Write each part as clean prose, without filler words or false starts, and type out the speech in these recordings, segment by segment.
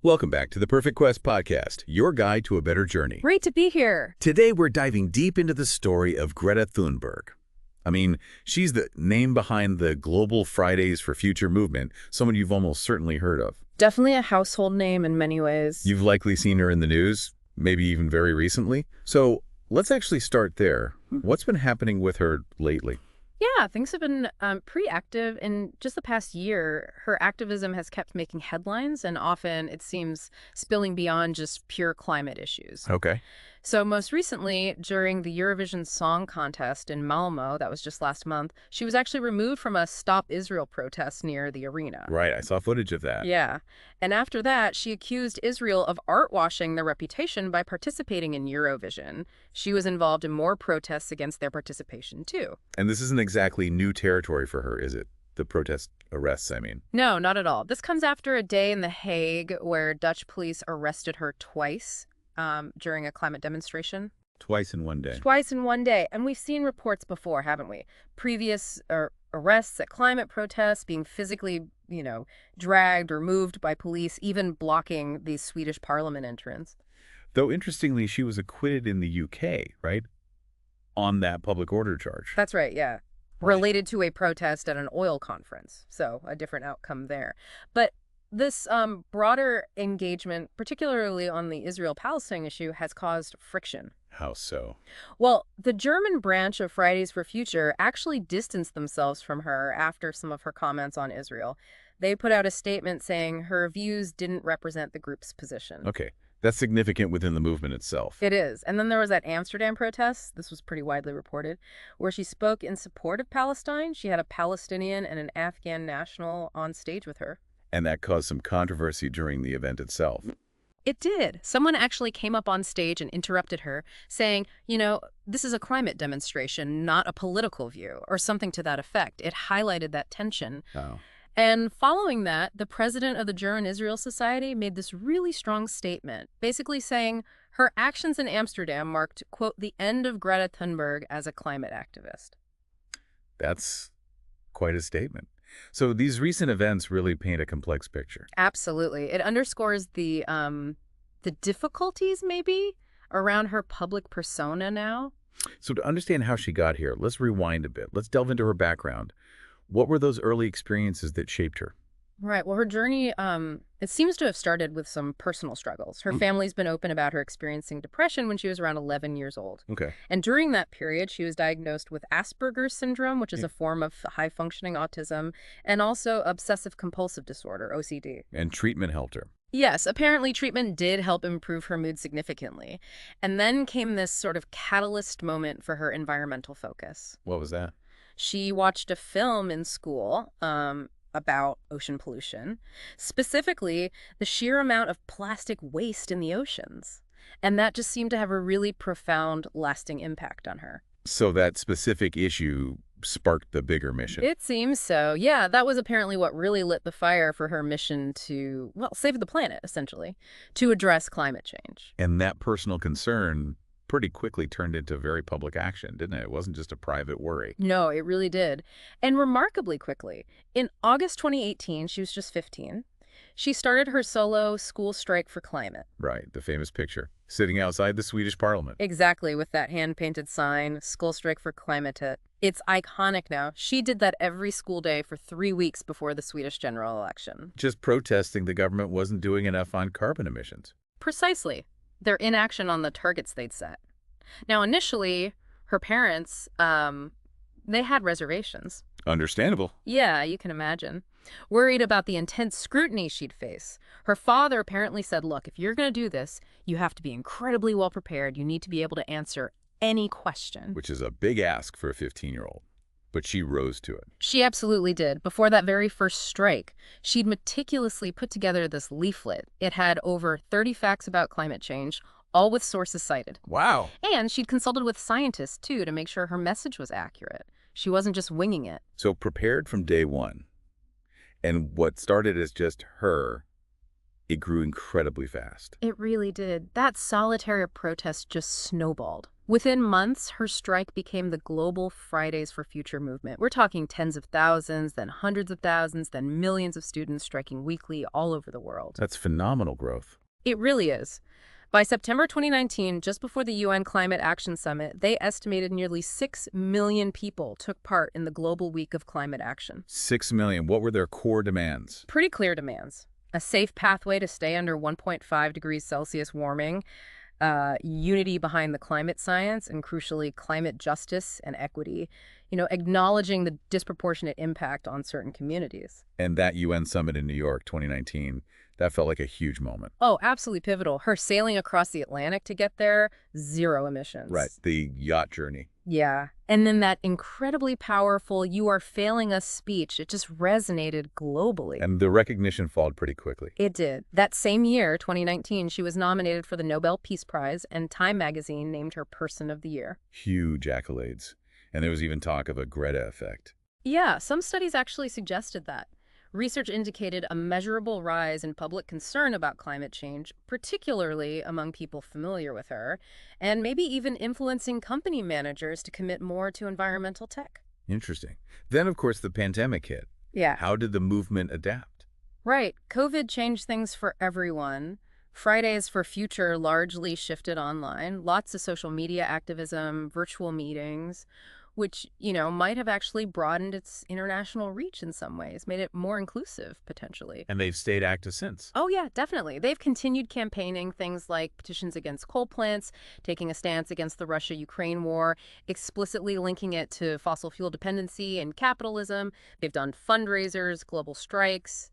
Welcome back to the Perfect Quest podcast, your guide to a better journey. Great to be here. Today, we're diving deep into the story of Greta Thunberg. I mean, she's the name behind the Global Fridays for Future movement, someone you've almost certainly heard of. Definitely a household name in many ways. You've likely seen her in the news, maybe even very recently. So let's actually start there. What's been happening with her lately? Yeah, things have been pretty active. In just the past year, her activism has kept making headlines, and often it seems spilling beyond just pure climate issues. Okay. So most recently, during the Eurovision Song Contest in Malmo, that was just last month, she was actually removed from a Stop Israel protest near the arena. Right, I saw footage of that. Yeah. And after that, she accused Israel of art-washing their reputation by participating in Eurovision. She was involved in more protests against their participation, too. And this isn't exactly new territory for her, is it? The protest arrests, I mean. No, not at all. This comes after a day in The Hague where Dutch police arrested her twice during a climate demonstration. Twice in one day. Twice in one day. And we've seen reports before, haven't we? Previous arrests at climate protests, being physically, dragged or moved by police, even blocking the Swedish parliament entrance. Though, interestingly, she was acquitted in the UK, right? On that public order charge. That's right, yeah. Right. Related to a protest at an oil conference. So a different outcome there. But this broader engagement, particularly on the Israel-Palestine issue, has caused friction. How so? Well, the German branch of Fridays for Future actually distanced themselves from her after some of her comments on Israel. They put out a statement saying her views didn't represent the group's position. Okay. That's significant within the movement itself. It is. And then there was that Amsterdam protest, this was pretty widely reported, where she spoke in support of Palestine. She had a Palestinian and an Afghan national on stage with her. And that caused some controversy during the event itself. It did. Someone actually came up on stage and interrupted her, saying, this is a climate demonstration, not a political view, or something to that effect. It highlighted that tension. Oh. And following that, the president of the German-Israel Society made this really strong statement, basically saying her actions in Amsterdam marked, quote, the end of Greta Thunberg as a climate activist. That's quite a statement. So these recent events really paint a complex picture. Absolutely. It underscores the difficulties, maybe, around her public persona now. So to understand how she got here, let's rewind a bit. Let's delve into her background. What were those early experiences that shaped her? Right. Well, her journey, it seems to have started with some personal struggles. Her family's been open about her experiencing depression when she was around 11 years old. Okay. And during that period, she was diagnosed with Asperger's syndrome, which is a form of high-functioning autism, and also obsessive-compulsive disorder, OCD. And treatment helped her. Yes, apparently treatment did help improve her mood significantly. And then came this sort of catalyst moment for her environmental focus. What was that? She watched a film in school about ocean pollution, specifically the sheer amount of plastic waste in the oceans. And that just seemed to have a really profound, lasting impact on her. So that specific issue sparked the bigger mission. It seems so. Yeah, that was apparently what really lit the fire for her mission to, save the planet, essentially, to address climate change. And that personal concern pretty quickly turned into very public action, didn't it? It wasn't just a private worry. No, it really did. And remarkably quickly. In August 2018, she was just 15, she started her solo school strike for climate. Right, the famous picture, sitting outside the Swedish parliament. Exactly, with that hand-painted sign, School Strike for Climate. It's iconic now. She did that every school day for 3 weeks before the Swedish general election. Just protesting the government wasn't doing enough on carbon emissions. Precisely. Their inaction on the targets they'd set. Now, initially, her parents, they had reservations. Understandable. Yeah, you can imagine. Worried about the intense scrutiny she'd face. Her father apparently said, look, if you're going to do this, you have to be incredibly well prepared. You need to be able to answer any question. Which is a big ask for a 15-year-old. But she rose to it. She absolutely did. Before that very first strike, she'd meticulously put together this leaflet. It had over 30 facts about climate change, all with sources cited. Wow. And she'd consulted with scientists, too, to make sure her message was accurate. She wasn't just winging it. So prepared from day one. And what started as just her it grew incredibly fast. It really did. That solitary protest just snowballed. Within months, her strike became the global Fridays for Future movement. We're talking tens of thousands, then hundreds of thousands, then millions of students striking weekly all over the world. That's phenomenal growth. It really is. By September 2019, just before the UN Climate Action Summit, they estimated nearly 6 million people took part in the Global Week of Climate Action. 6 million. What were their core demands? Pretty clear demands. A safe pathway to stay under 1.5 degrees Celsius warming, unity behind the climate science, and crucially, climate justice and equity, acknowledging the disproportionate impact on certain communities. And that UN summit in New York, 2019, that felt like a huge moment. Oh, absolutely pivotal. Her sailing across the Atlantic to get there, 0 emissions. Right, the yacht journey. Yeah. And then that incredibly powerful "you are failing us" speech, it just resonated globally. And the recognition followed pretty quickly. It did. That same year, 2019, she was nominated for the Nobel Peace Prize, and Time magazine named her Person of the Year. Huge accolades. And there was even talk of a Greta effect. Yeah, some studies actually suggested that. Research indicated a measurable rise in public concern about climate change, particularly among people familiar with her, and maybe even influencing company managers to commit more to environmental tech. Interesting. Then, of course, the pandemic hit. Yeah. How did the movement adapt? Right. COVID changed things for everyone. Fridays for Future largely shifted online. Lots of social media activism, virtual meetings, which, might have actually broadened its international reach in some ways, made it more inclusive, potentially. And they've stayed active since. Oh, yeah, definitely. They've continued campaigning things like petitions against coal plants, taking a stance against the Russia-Ukraine war, explicitly linking it to fossil fuel dependency and capitalism. They've done fundraisers, global strikes.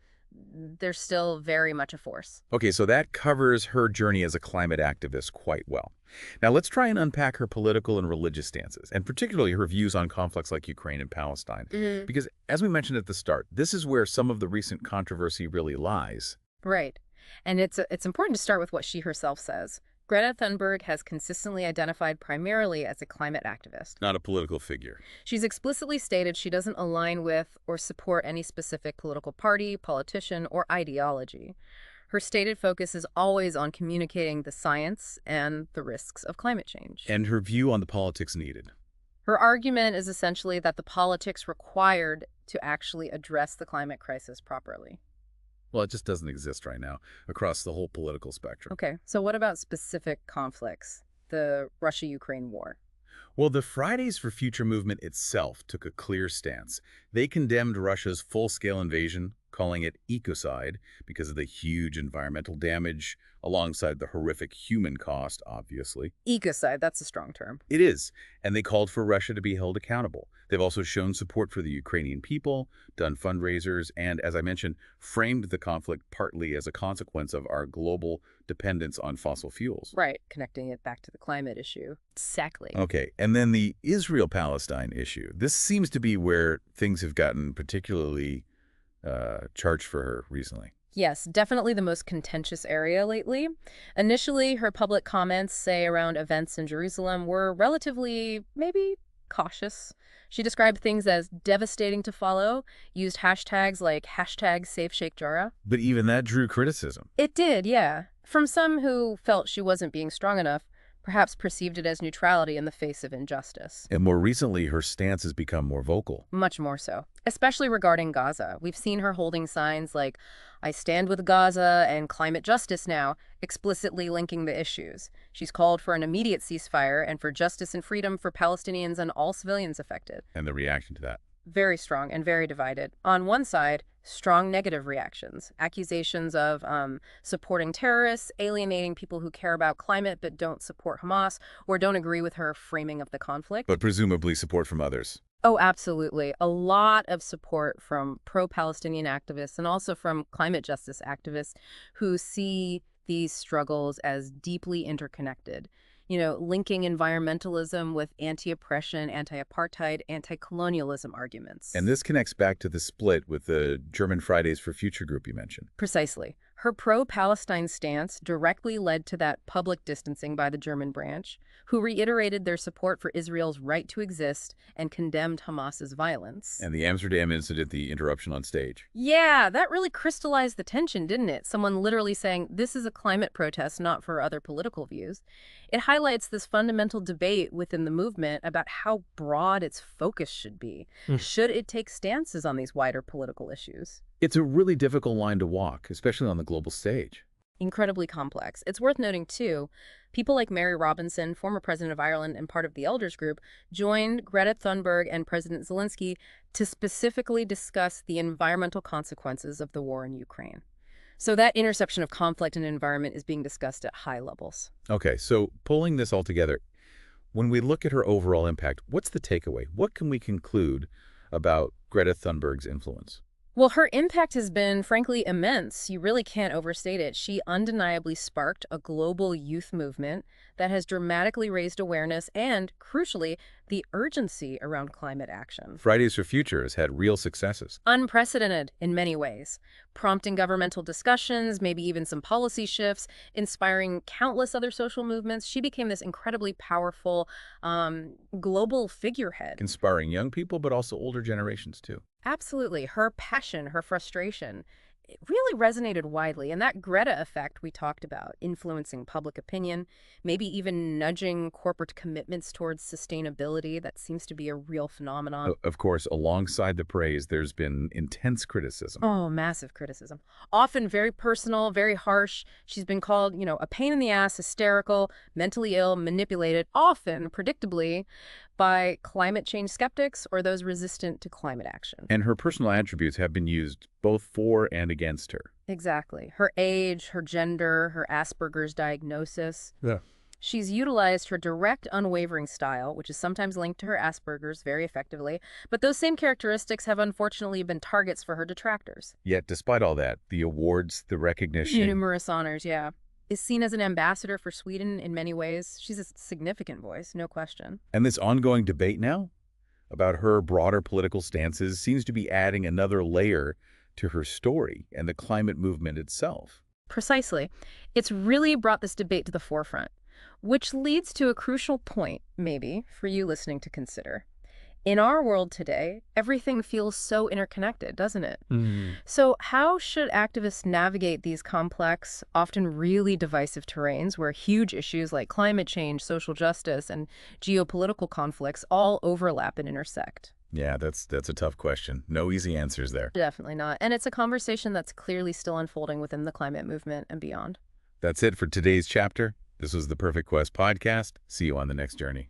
They're still very much a force. Okay, so that covers her journey as a climate activist quite well. Now let's try and unpack her political and religious stances, and particularly her views on conflicts like Ukraine and Palestine. Because, as we mentioned at the start, this is where some of the recent controversy really lies. Right. And it's important to start with what she herself says. Greta Thunberg has consistently identified primarily as a climate activist. Not a political figure. She's explicitly stated she doesn't align with or support any specific political party, politician, or ideology. Her stated focus is always on communicating the science and the risks of climate change. And her view on the politics needed. Her argument is essentially that the politics required to actually address the climate crisis properly. Well, it just doesn't exist right now across the whole political spectrum. Okay, so what about specific conflicts? The Russia-Ukraine war? Well, the Fridays for Future movement itself took a clear stance. They condemned Russia's full-scale invasion, calling it ecocide because of the huge environmental damage, alongside the horrific human cost, obviously. Ecocide, that's a strong term. It is, and they called for Russia to be held accountable. They've also shown support for the Ukrainian people, done fundraisers, and, as I mentioned, framed the conflict partly as a consequence of our global dependence on fossil fuels. Right, connecting it back to the climate issue. Exactly. Okay, and then the Israel-Palestine issue. This seems to be where things have gotten particularly charged for her recently. Yes, definitely the most contentious area lately. Initially, her public comments, say around events in Jerusalem, were relatively, maybe, cautious. She described things as devastating to follow, used hashtags like #SaveSheikh But even that drew criticism. It did, yeah. From some who felt she wasn't being strong enough, perhaps perceived it as neutrality in the face of injustice. And more recently, her stance has become more vocal. Much more so, especially regarding Gaza. We've seen her holding signs like, "I stand with Gaza" and "climate justice now," explicitly linking the issues. She's called for an immediate ceasefire and for justice and freedom for Palestinians and all civilians affected. And the reaction to that? Very strong and very divided. On one side, strong negative reactions, accusations of supporting terrorists, alienating people who care about climate but don't support Hamas or don't agree with her framing of the conflict. But presumably support from others. Oh, absolutely. A lot of support from pro-Palestinian activists and also from climate justice activists who see these struggles as deeply interconnected. Linking environmentalism with anti-oppression, anti-apartheid, anti-colonialism arguments. And this connects back to the split with the German Fridays for Future group you mentioned. Precisely. Her pro-Palestine stance directly led to that public distancing by the German branch, who reiterated their support for Israel's right to exist and condemned Hamas's violence. And the Amsterdam incident, the interruption on stage. Yeah, that really crystallized the tension, didn't it? Someone literally saying, this is a climate protest, not for other political views. It highlights this fundamental debate within the movement about how broad its focus should be. Should it take stances on these wider political issues? It's a really difficult line to walk, especially on the global stage. Incredibly complex. It's worth noting, too, people like Mary Robinson, former president of Ireland and part of the Elders Group, joined Greta Thunberg and President Zelensky to specifically discuss the environmental consequences of the war in Ukraine. So that intersection of conflict and environment is being discussed at high levels. Okay, so pulling this all together, when we look at her overall impact, what's the takeaway? What can we conclude about Greta Thunberg's influence? Well, her impact has been, frankly, immense. You really can't overstate it. She undeniably sparked a global youth movement that has dramatically raised awareness and, crucially, the urgency around climate action. Fridays for Future has had real successes. Unprecedented in many ways, prompting governmental discussions, maybe even some policy shifts, inspiring countless other social movements. She became this incredibly powerful global figurehead. Inspiring young people, but also older generations, too. Absolutely. Her passion, her frustration, it really resonated widely. And that Greta effect we talked about, influencing public opinion, maybe even nudging corporate commitments towards sustainability, that seems to be a real phenomenon. Of course, alongside the praise, there's been intense criticism. Oh, massive criticism. Often very personal, very harsh. She's been called, a pain in the ass, hysterical, mentally ill, manipulated, often, predictably, by climate change skeptics or those resistant to climate action. And her personal attributes have been used both for and against her. Exactly. Her age, her gender, her Asperger's diagnosis. Yeah. She's utilized her direct, unwavering style, which is sometimes linked to her Asperger's very effectively, but those same characteristics have unfortunately been targets for her detractors. Yet, despite all that, the awards, the recognition... Numerous honors, yeah. Is seen as an ambassador for Sweden in many ways. She's a significant voice, no question. And this ongoing debate now about her broader political stances seems to be adding another layer to her story and the climate movement itself. Precisely. It's really brought this debate to the forefront, which leads to a crucial point, maybe, for you listening to consider. In our world today, everything feels so interconnected, doesn't it? So how should activists navigate these complex, often really divisive terrains where huge issues like climate change, social justice, and geopolitical conflicts all overlap and intersect? Yeah, that's a tough question. No easy answers there. Definitely not. And it's a conversation that's clearly still unfolding within the climate movement and beyond. That's it for today's chapter. This was the Perfect Quest podcast. See you on the next journey.